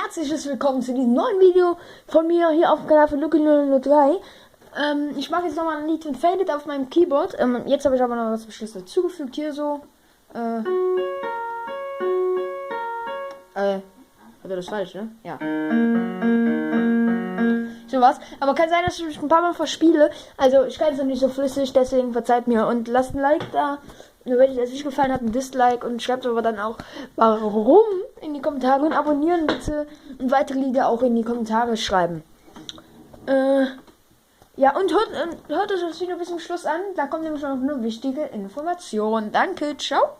herzliches Willkommen zu diesem neuen Video von mir hier auf dem Kanal von Lucky003. Ich mache jetzt nochmal ein Lied von Faded auf meinem Keyboard. Jetzt habe ich aber noch was Beschluss dazugefügt hier so. Also das ist falsch, ne? Ja. Sowas. Aber kann sein, dass ich mich ein paar Mal verspiele. Also ich kann es noch nicht so flüssig, deswegen verzeiht mir und lasst ein Like da. Wenn euch das Video gefallen hat, ein Dislike und schreibt aber dann auch warum in die Kommentare und abonnieren bitte und weitere Lieder auch in die Kommentare schreiben. Ja, und hört euch das Video bis zum Schluss an, da kommt nämlich noch eine wichtige Information. Danke, ciao!